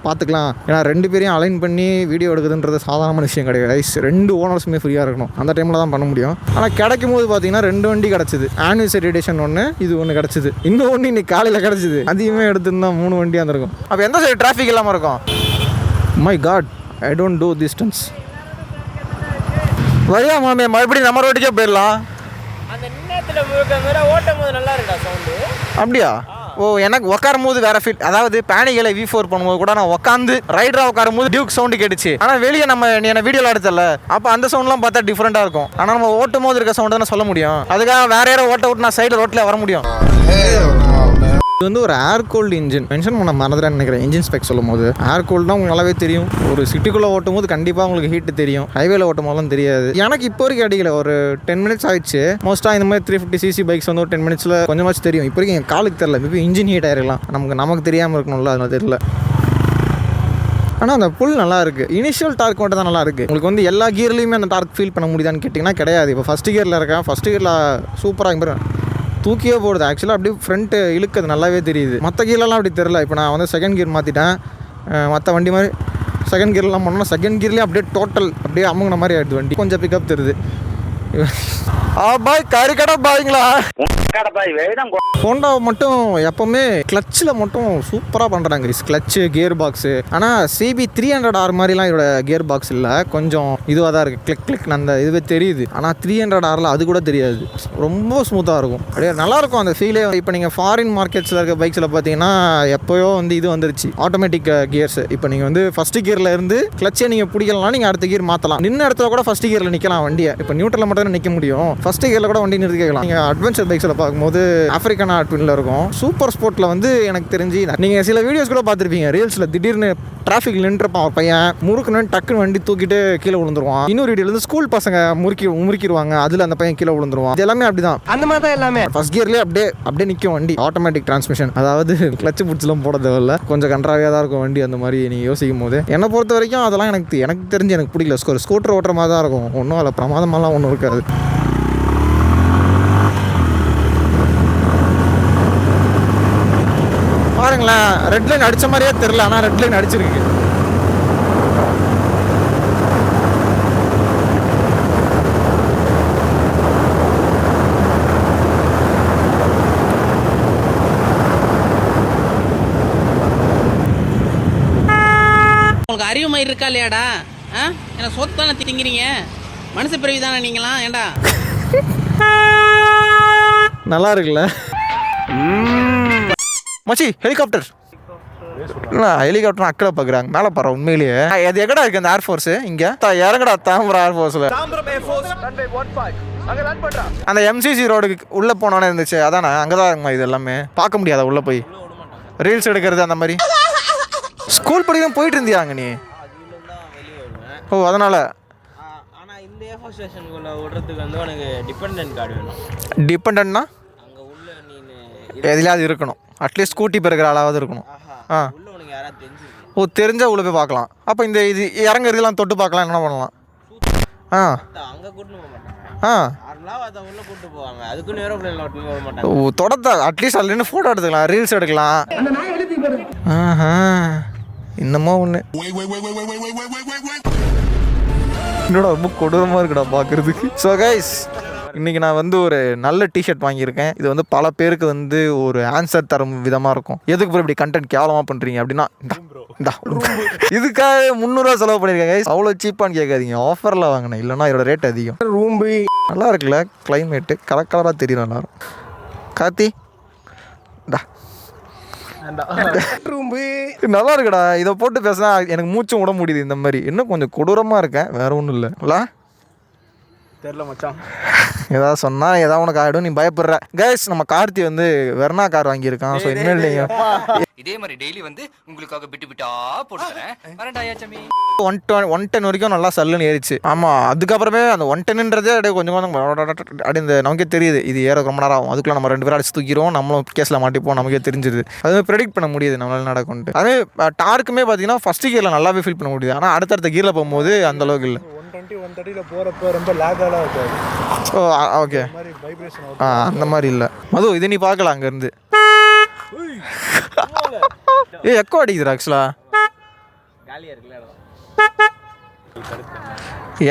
பார்த்துக்கலாம். ஏன்னா 2 பேரையும் அலைன் பண்ணி வீடியோ எடுக்குதுன்றது சாதாரண விஷயம் கிடையாது. 2 ஓனர்ஸுமே ஃப்ரீயாக இருக்கணும், அந்த டைமில் தான் பண்ண முடியும். ஆனால் கிடைக்கும் போது பார்த்தீங்கன்னா 2 வண்டி கிடச்சிது. ஆனிவர்சரி எடிஷன் ஒன்று, இது ஒன்று கிடச்சிது. இன்னும் ஒன்று இன்னைக்கு காலையில் கிடச்சிது. அதிகமே எடுத்துருந்தா 3 வண்டியாக இருந்திருக்கும். அப்போ எந்த சைடு டிராஃபிக் இல்லாமல் இருக்கும்? My God, I don't do distance. வழியா மாமே மறுபடியும் நம்ம ரோட்டுக்கே போயிடலாம். அந்த நின்னத்தில் ஓட்டும் போது நல்லா இருக்கா சவுண்டு? அப்படியா? ஓ, எனக்கு உட்காரும் போது வேற ஃபீல். அதாவது பேனிகளை V4 பண்ணும்போது கூட நான் உட்காந்து ரைடராக உட்காரும் போது டியூக் சவுண்டு கேட்டுச்சு. ஆனால் வெளியே நம்ம என்ன வீடியோவில் எடுத்தல, அப்போ அந்த சவுண்ட்லாம் பார்த்தா டிஃப்ரெண்ட்டாக இருக்கும். ஆனால் நம்ம ஓட்டும் போது இருக்க சவுண்ட் தானே சொல்ல முடியும். அதுக்காக வேற யாரும் ஓட்ட விட்டு நான் சைடில் ரோட்டில் வர முடியும். இது வந்து ஒரு ஏர் கோல்டு இன்ஜின். மென்ஷன் பண்ண மறந்துறேன்னு நினைக்கிறேன். இன்ஜின் ஸ்பெக் சொல்லும் போது ஏர் கோல்டுனா உங்களுக்கு நல்லாவே தெரியும். ஒரு சிட்டிக்குள்ளே ஓட்டும் போது கண்டிப்பாக உங்களுக்கு ஹீட்டு தெரியும். ஹைவேல ஓட்டும் போதெல்லாம் தெரியாது. எனக்கு இப்போ வரைக்கும் அடிக்கல. ஒரு 10 மினிட்ஸ் ஆயிடுச்சு. மோஸ்ட்டாக இந்த மாதிரி 350cc பைக்ஸ் வந்து ஒரு 10 மினிட்ஸில் கொஞ்சமாச்சு தெரியும். இப்போ வரைக்கும் என் காலுக்கு தெரியல. இப்போ இன்ஜின் ஹீட் ஆகிருக்கலாம். நமக்கு தெரியாமல் இருக்கணும்ல, அதனால தெரியல. ஆனால் அந்த புல் நல்லா இருக்குது. இனிஷியல் டார்க் மட்டும் தான் நல்லா இருக்குது. உங்களுக்கு வந்து எல்லா கியர்லையுமே அந்த டார்க் ஃபீல் பண்ண முடியுதான்னு கேட்டிங்கன்னா கிடையாது. இப்போ ஃபஸ்ட் கியரில் இருக்கேன். ஃபஸ்ட் கியரில் சூப்பராக தூக்கியே போடுது. ஆக்சுவலாக அப்படியே ஃப்ரண்ட்டு இழுக்கிறது நல்லாவே தெரியுது. மற்ற கீரெலாம் அப்படி தெரில. இப்போ நான் வந்து செகண்ட் கியர் மாற்றிட்டேன். மற்ற வண்டி மாதிரி செகண்ட் கியர்லாம் பண்ணோன்னா செகண்ட் கியர்லேயே அப்படியே டோட்டல் அப்படியே அமுங்கின மாதிரி ஆகிடுது வண்டி. கொஞ்சம் பிக்கப் தெரியுது. பாய் கறிக்கடை பாய்ங்களா? ஹோண்டா மட்டும் எப்போவுமே கிளச்சில் மட்டும் சூப்பராக பண்ணுறாங்க. Clutch, gear box. ஆனால் CB 300R மாதிரிலாம் இதோட கியர் பாக்ஸ் இல்லை. கொஞ்சம் இதுவாக தான் இருக்குது. கிளிக் அந்த இதுவே தெரியுது. ஆனால் 300Rல அது கூட தெரியாது. ரொம்ப ஸ்மூத்தாக இருக்கும். அப்படியே நல்லாயிருக்கும் அந்த ஃபீலே. இப்போ நீங்கள் ஃபாரின் மார்க்கெட்ஸில் இருக்க பைக்ஸில் பார்த்தீங்கன்னா எப்போயோ வந்து இது வந்துருச்சு, ஆட்டோமேட்டிக் கியர்ஸ். இப்போ நீங்கள் வந்து ஃபஸ்ட்டு கியரில் இருந்து கிளச்சே நீங்கள் பிடிக்கலாம், நீங்கள் அடுத்த கியர் மாற்றலாம். நின்ன இடத்துல கூட ஃபஸ்ட்டு கியரில் நிற்கலாம் வண்டியை. இப்போ நியூட்ரலில் மட்டும் தான் நிற்க முடியும். ஃபஸ்ட்டு கியரில் கூட வண்டி நிறுத்திக்கலாம். நீங்கள் அட்வென்ச்சர் பைக்ஸில் பார்க்கும்போது ஆஃப்ரிக்கன் ட்வின்ல இருக்கும். சூப்பர் ஸ்போர்ட்டில் வந்து எனக்கு தெரிஞ்சு நீங்கள் சில வீடியோஸ் கூட பார்த்துருப்பீங்க ரீல்ஸில். திடீர்னு டிராஃபிக் நின்றுப்பான் ஒரு பையன், முறுக்குன்னு டக்குன்னு வண்டி தூக்கிட்டு கீழே விழுந்துருவான். இன்னொரு வீடியோவில் வந்து ஸ்கூல் பசங்க முறுக்கிடுவாங்க, அதில் அந்த பையன் கீழே விழுந்துருவான். இது எல்லாமே அப்படி தான். அந்த மாதிரி தான் எல்லாமே. ஃபர்ஸ்ட் கியர்லேயே அப்படியே நிற்கும் வண்டி. ஆட்டோமேட்டிக் டிரான்ஸ்மிஷன், அதாவது கிளச்சு பிடிச்சலாம் போட தேவையில்ல. கொஞ்சம் கன்றாவியாக தான் இருக்கும் வண்டி. அந்த மாதிரி நீங்கள் யோசிக்கும் போது என்னை பொறுத்த வரைக்கும் அதெல்லாம் எனக்கு தெரிஞ்சு எனக்கு பிடிக்கல. ஸ்கூட்டர் ஓட்டுற மாதிரி தான் இருக்கும். ஒன்றும் அதில் பிரமாதமெல்லாம் ஒன்றும் இருக்காது. பாருங்களேன், ரெட் லைன் அடித்த மாதிரியே தெரில, ஆனால் ரெட் லைன் அடிச்சிருக்கு. உங்களுக்கு அறிவு மாதிரி இருக்கா இல்லையாடா? என்ன சொத்தானே திங்கிறீங்க? மனுஷ பிறவி தானே நீங்களாம்? ஏண்டா நல்லா இருக்குல்ல மச்சி? ஹெலிகாப்டர் இல்லை, ஹெலிகாப்டர் அக்கறை பார்க்குறாங்க. மேலே பாரு. உண்மையிலேயே அது எங்கடா இருக்குது அந்த ஏர்ஃபோர்ஸு? இங்கே இறங்கடா தாம்பரம் ஏர்ஃபோர்ஸில். அந்த MCC ரோடுக்கு உள்ளே போனோன்னே இருந்துச்சு, அதானே? அங்கே தான் இருக்குமா இது எல்லாமே? பார்க்க முடியாதா உள்ளே போய் ரீல்ஸ் எடுக்கிறது அந்த மாதிரி? ஸ்கூல் படிக்க போயிட்டு இருந்தியா அங்கே நீ? ஓ, அதனால். ஆனால் இந்த ஏர்ஃபோர்ஸ் ஸ்டேஷனுக்குள்ளே விடுறதுக்கு வந்து உனக்கு டிபெண்டன்ட் கார்டு வேணும். டிபெண்டன்ட்னா அங்கே உள்ள நீ எதுலையாவது இருக்கணும். அட்லீஸ்ட் ஸ்கூட்டி பிறகுற அளவாவது இருக்கணும். உள்ள உனக்கு யாராவது தெரிஞ்சிருக்கு? ஓ, தெரிஞ்சால் உள்ள போய் பார்க்கலாம். அப்போ இந்த இது இறங்குறதுலாம் தொட்டு பார்க்கலாம், என்ன பண்ணலாம்? அங்கே கூட்டின்னு போக மாட்டாங்க. நார்மலாக அதை உள்ளே கூப்பிட்டு போவாங்க. அதுக்குன்னு ஏரோப்ளேனில் ஓட்டுன்னு போக மாட்டாங்க. ஓ, தொடர்ந்தா அட்லீஸ்ட் அதில் நின்று ஃபோட்டோ எடுத்துக்கலாம், ரீல்ஸ் எடுக்கலாம். இன்னமும் ஒன்று என்னோட ரொம்ப கொடூரமாக இருக்குடா பார்க்குறதுக்கு. ஸோ கைஸ், இன்றைக்கி நான் வந்து ஒரு நல்ல டிஷர்ட் வாங்கியிருக்கேன். இது வந்து பல பேருக்கு வந்து ஒரு ஆன்சர் தரும் விதமாக இருக்கும். எதுக்கு ப்ரோ இப்படி கண்டென்ட் கேவலமாக பண்ணுறீங்க அப்படின்னா, இதுக்காக 300 செலவு பண்ணியிருக்கேன் கைஸ். அவ்வளோ சீப்பான்னு கேட்காதீங்க, ஆஃபரில் வாங்கினேன். இல்லைனா இதோட ரேட் அதிகம். ரூம்பு நல்லா இருக்குல்ல, கிளைமேட்டு கலராக தெரியும் எல்லாரும். கார்த்தி நல்லா இருக்குடா. இதை போட்டு பேசினா எனக்கு மூச்சும் விட முடியுது. இந்த மாதிரி இன்னும் கொஞ்சம் கொடூரமாக இருக்கேன், வேற ஒன்றும் இல்லை. தெரியல மச்சான், ஏதாவது சொன்னால் ஏதாவது உனக்கு ஆகிடும், நீ பயப்படுற. கைஸ், நம்ம கார்த்தி வந்து வெர்னா கார் வாங்கியிருக்கான். ஸோ இனிமேல் நீங்கள் இதே மாதிரி டெய்லி வந்து உங்களுக்காக பிட்டா போட்டுறேன். 110 வரைக்கும் நல்லா சல்லுன்னு ஏறிச்சு. ஆமாம், அதுக்கப்புறமே அந்த 110ன்றதே அப்படியே கொஞ்சம் அப்படி இந்த நமக்கே தெரியுது இது ஏற ரொம்ப நேரம் ஆகும். அதுக்குள்ள நம்ம 2 பேரும் அடிச்சு தூக்கிடுவோம், நம்மளும் கேஸில் மாட்டிப்போம், நமக்கே தெரிஞ்சிருது. அது ப்ரெடிக்ட் பண்ண முடியுது நம்மளால நடக்கும்ட்டு. அதே டார்க்குமே பார்த்தீங்கன்னா ஃபஸ்ட்டு கியரில் நல்லாவே ஃபீல் பண்ண முடியுது. ஆனால் அடுத்தடுத்த கியரில் போகும்போது அந்தளவுக்கு இல்லை. 120 130 போகிறப்ப ரொம்ப லேகாலாம் இருக்காது. ஓ ஓகே. மாதிரி வைப்ரேஷன் அந்த மாதிரி இல்லை மது, இது நீ பார்க்கலாம் அங்கேருந்து. எக்கோ அடிக்குதுடா ஆக்சுவலாக. காலியாக இருக்குல்ல இடம்.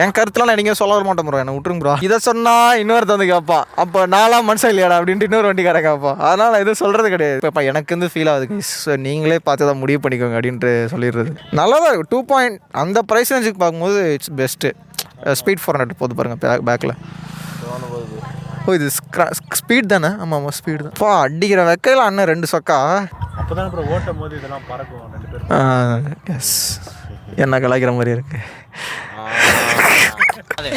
என் கருத்துலாம் நான் நீங்கள் சொல்ல வர மாட்டேன் ப்ரோ, என்னை விட்டுருங்க ப்ரோ. இதை சொன்னால் இன்னொருத்த வந்து கேட்பான், அப்போ நாலாம் மனுஷன் இல்லையாடா அப்படின்ட்டு இன்னொரு வண்டிக்கார கேட்பான். அதனால் நான் எதுவும் சொல்கிறது கிடையாது. இப்போ எனக்கு வந்து ஃபீல் ஆகுது, ஸோ நீங்களே பார்த்து தான் முடிவு பண்ணிக்கோங்க அப்படின்ட்டு சொல்லிடுறது. நல்லா தான் இருக்கும். 2 அந்த ப்ரைஸ் ரேஞ்சுக்கு பார்க்கும்போது இட்ஸ் பெஸ்ட்டு. ஸ்பீட் 400 போது பாருங்கள் பேக்கில். ஓ இது ஸ்பீட் தானே? ஆமாம் ஸ்பீட் தான். பா அடிக்கிற வெக்கையில் அண்ணன் 2 சொக்கா. அப்போ தான் அப்புறம் ஓட்டும் போது இதெல்லாம் பறக்கும் 2 பேரும். எஸ், என்ன கலாய்க்கிற மாதிரி இருக்கு.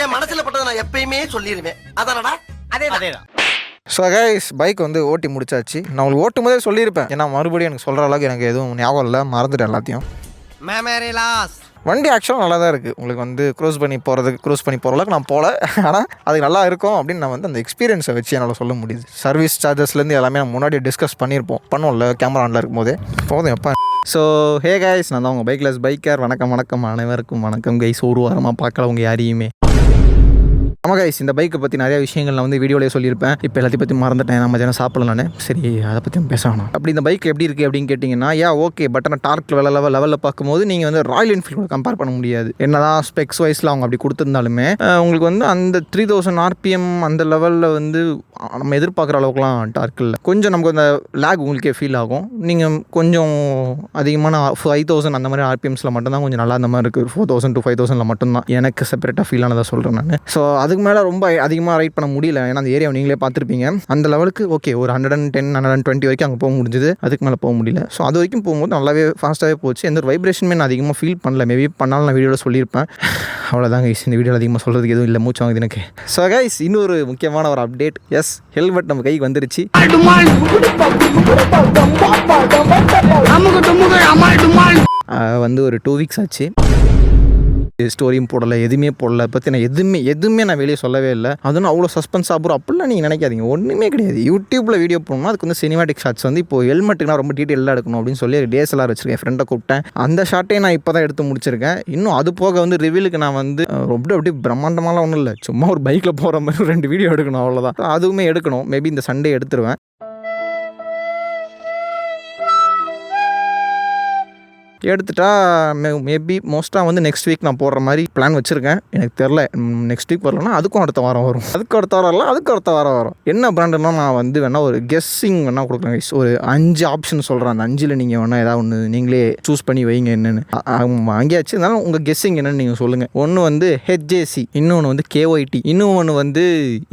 என் மனசுல பட்டதை நான் எப்பயுமே சொல்லிடுவேன். அதானடா? அதேதான். ஸோ கைஸ் பைக் வந்து ஓட்டி முடிச்சாச்சு. நான் உங்களுக்கு ஓட்டும் போதே சொல்லியிருப்பேன், ஏன்னா மறுபடியும் எனக்கு சொல்கிற அளவுக்கு எனக்கு எதுவும் ஞாபகம் இல்லை, மறந்துட்டேன் எல்லாத்தையும். வண்டி ஆக்சுவலாக நல்லா தான் இருக்குது. உங்களுக்கு வந்து க்ரூஸ் பண்ணி போகிற அளவுக்கு நான் போகல, ஆனால் அது நல்லா இருக்கும் அப்படின்னு நான் வந்து அந்த எக்ஸ்பீரியன்ஸை வச்சு என்னால் சொல்ல முடியுது. சர்வீஸ் சார்ஜஸ்லேருந்து எல்லாமே நம்ம முன்னாடி டிஸ்கஸ் பண்ணுவோம்ல கேமரா ஆனில் இருக்கும் போதே. போதும் எப்போ. ஸோ ஹே கைஸ், நான் தான் உங்கள் பைக்லெஸ் பைக்கர். வணக்கம் அனைவருக்கும் வணக்கம் கைஸ். ஒரு வாரமாக பார்க்கல உங்கள் யாரையுமே. ஆமாம் கைஸ், இந்த பைக்கை பற்றி நிறைய விஷயங்கள் நான் வந்து வீடியோலேயே சொல்லியிருப்பேன். இப்போ எல்லாத்தையும் பற்றி மறந்துட்டேன். நம்ம ஜனம் சாப்பிடல நான். சரி அதை பற்றி பேசணும். அப்படி இந்த பைக் எப்படி இருக்குது அப்படின்னு கேட்டிங்கன்னா, ஓகே, பட் ஆனால் டார்க் லெவலில் பார்க்கும்போது நீங்கள் வந்து ராயல் என்ஃபீல்டு கம்பேர் பண்ண முடியாது. என்னதான் ஸ்பெக்ஸ் வைஸில் அவங்க அப்படி கொடுத்துருந்தாலுமே உங்களுக்கு வந்து அந்த 3000 RPM அந்த லெவலில் வந்து நம்ம எதிர்பார்க்குற அளவுக்குலாம் டார்க் இல்லை. கொஞ்சம் நமக்கு அந்த லேக் உங்களுக்கே ஃபீல் ஆகும். நீங்கள் கொஞ்சம் அதிகமான 5000 அந்த மாதிரி RPMஸில் மட்டும்தான் கொஞ்சம் நல்லா அந்த மாதிரி இருக்குது. 4000 to 5000 மட்டும்தான் எனக்கு செப்பரேட்டாக ஃபீல் ஆனதாக சொல்கிறேன் நான். ஸோ அதுக்கு மேலே ரொம்ப அதிகமாக ரைட் பண்ண முடியல, ஏன்னா அந்த ஏரியாவை நீங்களே பார்த்துருப்பீங்க. அந்த லெவலுக்கு ஓகே ஒரு 110 120 வரைக்கும் அங்கே போக முடிஞ்சுது. அதுக்கு மேலே போக முடியல. ஸோ அது வரைக்கும் போகும்போது நல்லாவே ஃபாஸ்ட்டாகவே போச்சு. எந்த ஒரு வைப்ரேஷனுமே நான் அதிகமாக ஃபீல் பண்ணல. மேபி பண்ணாலும் நான் வீடியோவில் சொல்லியிருப்பேன். அவ்வளோதாங்க கைஸ், இந்த வீடியோவில் அதிகமாக சொல்கிறதுக்கு எதுவும் இல்லை, மூச்சு வாங்குது எனக்கு. ஸோ கைஸ், இன்னொரு முக்கியமான ஒரு அப்டேட். எஸ், ஹெல்மெட் நம்ம கைக்கு வந்துருச்சு. வந்து ஒரு 2 வீக்ஸ் ஆச்சு. ஸ்டோரியும் போடலை, எதுவுமே போடலை. பற்றி நான் எதுவுமே நான் வெளியே சொல்லவே இல்லை. அதுவும் அவ்வளோ சஸ்பென்ஸ் ஆகும் அப்படிலாம் நீங்கள் நினைக்காதீங்க. ஒன்றுமே கிடையாது. யூடியூப்பில் வீடியோ போடணும்னா அதுக்கு வந்து சினிமாட்டிக் ஷாட்ஸ் வந்து இப்போ ஹெல்மெட்டுக்கு நான் ரொம்ப டீட்டெயிலாக எடுக்கணும் அப்படின்னு சொல்லி DSLR வச்சிருக்கேன். ஃப்ரெண்டை கூப்பிட்டேன். அந்த ஷாட்டே நான் இப்போ தான் எடுத்து முடிச்சிருக்கேன். இன்னும் அது போக வந்து ரிவீலுக்கு நான் வந்து ரொம்ப அப்படி பிரம்மாண்டமாலாம் ஒன்றும் இல்லை, சும்மா ஒரு பைக்கில் போகிற மாதிரி 2 வீடியோ எடுக்கணும், அவ்வளோதான். அதுவுமே எடுக்கணும். மேபி இந்த சண்டே எடுத்துருவேன். எடுத்துட்டா மேபி மோஸ்ட்டாக வந்து நெக்ஸ்ட் வீக் நான் போடுற மாதிரி பிளான் வச்சுருக்கேன். எனக்கு தெரில, நெக்ஸ்ட் வீக் வரலன்னா அதுக்கும் அடுத்த வாரம் வரும், அதுக்கு அடுத்த வாரம் வரும். என்ன பிராண்டுன்னா நான் வந்து வேணால் ஒரு கெஸ்ஸிங் வேணால் கொடுக்குறேன் கைஸ். ஒரு 5 ஆப்ஷன் சொல்கிறேன். அந்த 5ல் நீங்கள் வேணால் ஏதாவது ஒன்று நீங்களே சூஸ் பண்ணி வைங்க என்னென்னு. வாங்கியாச்சு, இருந்தாலும் உங்கள் கெஸ்ஸிங் என்னென்னு நீங்கள் சொல்லுங்கள். ஒன்று வந்து HJC, இன்னொன்று வந்து KYT, இன்னொன்று வந்து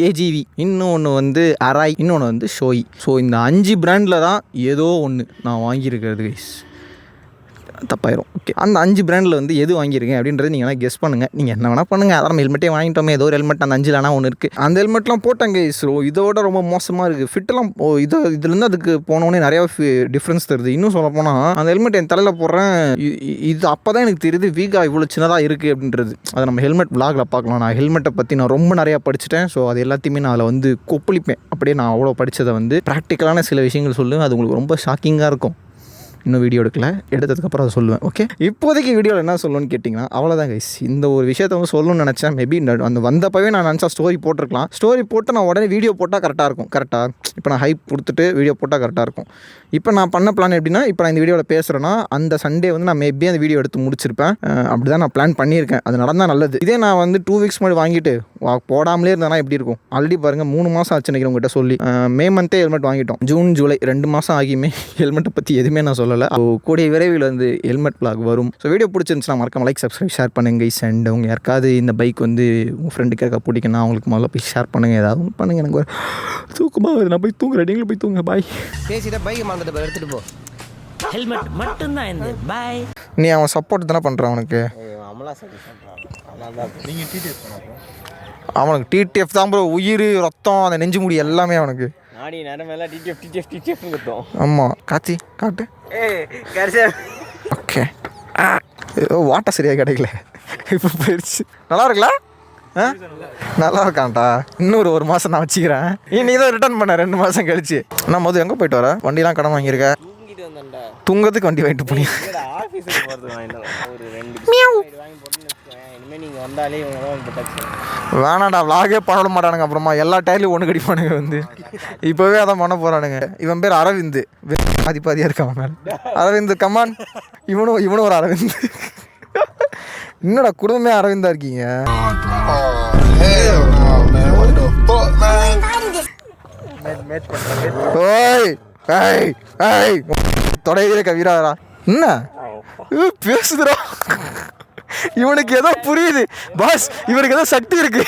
AGV, இன்னொன்று வந்து அராய், இன்னொன்று வந்து ஷோயி. ஸோ இந்த 5 பிராண்டில் தான் ஏதோ ஒன்று நான் வாங்கியிருக்கிறது கைஸ். தப்பாயிரும். ஓகே, அந்த 5 பிராண்டில் வந்து எது வாங்கியிருக்கேன் அப்படின்றது நீங்கள் வேணால் கெஸ் பண்ணுங்கள். நீங்கள் என்ன வேணால் பண்ணுங்கள். அதான் நம்ம ஹெல்மெட்டே வாங்கிட்டோமே, ஏதோ ஒரு ஹெல்மெட் அந்த 5 ஒன்று இருக்குது. அந்த ஹெல்மெட்லாம் போட்டாங்க. ஸோ இதோட ரொம்ப மோசமாக இருக்குது. ஃபிட்டெல்லாம் இதுலேருந்து அதுக்கு போனோடனே நிறையா டிஃப்ரென்ஸ் தருது. இன்னும் சொல்ல போனால் அந்த ஹெல்மெட் என் தலையில் போடுறேன், இது அப்போ தான் எனக்கு தெரியுது வீகா இவ்வளோ சின்னதாக இருக்குது அப்படின்றது. அதை நம்ம ஹெல்மெட் விலாகில் பார்க்கலாம். நான் ஹெல்மெட்டை பற்றி நான் ரொம்ப நிறையா படிச்சுட்டேன். ஸோ அது எல்லாத்தையுமே நான் அதில் வந்து கொப்பளிப்பேன். அப்படியே நான் அவ்வளோ படித்ததை வந்து ப்ராக்டிக்கலான சில விஷயங்கள் சொல்லுவேன். அது உங்களுக்கு ரொம்ப ஷாக்கிங்காக இருக்கும். இன்னும் வீடியோ எடுத்ததுக்கப்புறம் அதை சொல்லுவேன். ஓகே, இப்போதைக்கு வீடியோவில் என்ன சொல்லணும்னு கேட்டிங்கன்னா அவ்வளோதான் கைஸ். இந்த ஒரு விஷயத்தை வந்து சொல்லணும்னு நினச்சேன். மேபி அந்த வந்தப்பவே நான் நினச்சா ஸ்டோரி போட்டிருக்கலாம். ஸ்டோரி போட்டு நான் உடனே வீடியோ போட்டால் கரெக்டாக இருக்கும். இப்போ நான் ஹைப் கொடுத்துட்டு வீடியோ போட்டால் கரெக்டாக இருக்கும். இப்போ நான் பண்ண பிளான் எப்படின்னா, இப்போ நான் இந்த வீடியோவில் பேசுகிறேன்னா அந்த சண்டே வந்து நான் மேபி அந்த வீடியோ எடுத்து முடிச்சிருப்பேன். அப்படி தான் நான் பிளான் பண்ணியிருக்கேன். அது நடந்தால் நல்லது. இதே நான் வந்து 2 வீக்ஸ் முன்னாடி வாங்கிட்டு போடாமலே இருந்தேன்னா எப்படி இருக்கும்? ஆல்ரெடி பாருங்கள் 3 மாதம் ஆச்சு நினைக்கிறேன் உங்கள்கிட்ட சொல்லி. மே மந்த்தே ஹெல்மெட் வாங்கிட்டோம். ஜூன் ஜூலை 2 மாதம் ஆகியுமே ஹெல்மெட்டை பற்றி எதுவுமே நான் சொல்லலை. கூடிய விரைவில் வந்து ஹெல்மெட் vlog வரும். ஸோ வீடியோ பிடிச்சிருந்துச்சுன்னா மறக்காம லைக், சப்ஸ்கிரைப், ஷேர் பண்ணுங்க கைஸ். அண்ட் உங்கள் யாருக்காவது இந்த பைக் வந்து உங்கள் ஃப்ரெண்டுக்கு யாருக்கா பிடிக்குன்னா அவங்களுக்கு முதல்ல போய் ஷேர் பண்ணுங்கள். ஏதாவது ஒன்று பண்ணுங்கள். எனக்கு ஒரு தூக்கமாக நான் போய் தூங்குறேன். நீங்களும் போய் தூங்க. பாய். பேசிட்டா பைக் மாந்துட்டு எடுத்துகிட்டு போ. ஹெல்மெட் மட்டும்தான் இந்த பாய். நீ அவன் சப்போர்ட் தானே பண்ணுறான் அவனுக்கு. அமலா சொல்லி சொல்கிறான். நீங்கள் TTS பண்ணாங்க. அவனுக்கு TTF தான் ப்ரோ, உயிர் ரத்தம் அந்த நெஞ்சு முடி எல்லாமே அவனுக்கு. நாடி நேரம் எல்லாம் TTF கட்டும். ஆமாம், காத்தி காட்டு. ஓகே, வாட்டர் சரியாக கிடைக்கல. இப்போ போயிடுச்சு. நல்லா இருக்குல்ல? நல்லா இருக்கான்டா. இன்னொரு 1 மாதம் நான் வச்சுக்கிறேன். நீ தான் ரிட்டர்ன் பண்ண 2 மாதம் கழிச்சு. நான் முதல் எங்கே போயிட்டு வரேன்? வண்டிலாம் கடன் வாங்கியிருக்க? தூங்கிட்டு வந்தேன்டா. தூங்கிறதுக்கு வண்டி வாங்கிட்டு போனீங்க? ஆஃபீஸுக்கு போகிறது வாங்கிட்டு ஒரு 2 வாங்கி போட்டு இனிமேல் நீங்கள் வந்தாலே இவங்க தான் வந்து டச் வேணாடா vlog-ஏ பண்ண மாட்டானுங்க அப்புறமா எல்லா டைலையும் ஒன்று கடிப்பானுங்க வந்து இப்போவே அதான் பண்ண போகிறானுங்க. இவன் பேர் அரவிந்த், பாதி பாதியாக இருக்கான் மேலே. அரவிந்த் கமான், இவனும் ஒரு அரவிந்த். என்னடா குடும்பமே அரவிந்தா இருக்கீங்க. ஓய் ஏய் ஏய் தொடையிலே கவிராடா. என்ன பேசுதுடா, இவனுக்கு ஏதோ புரியுது பாஸ், இவனுக்கு ஏதோ சக்தி இருக்கு.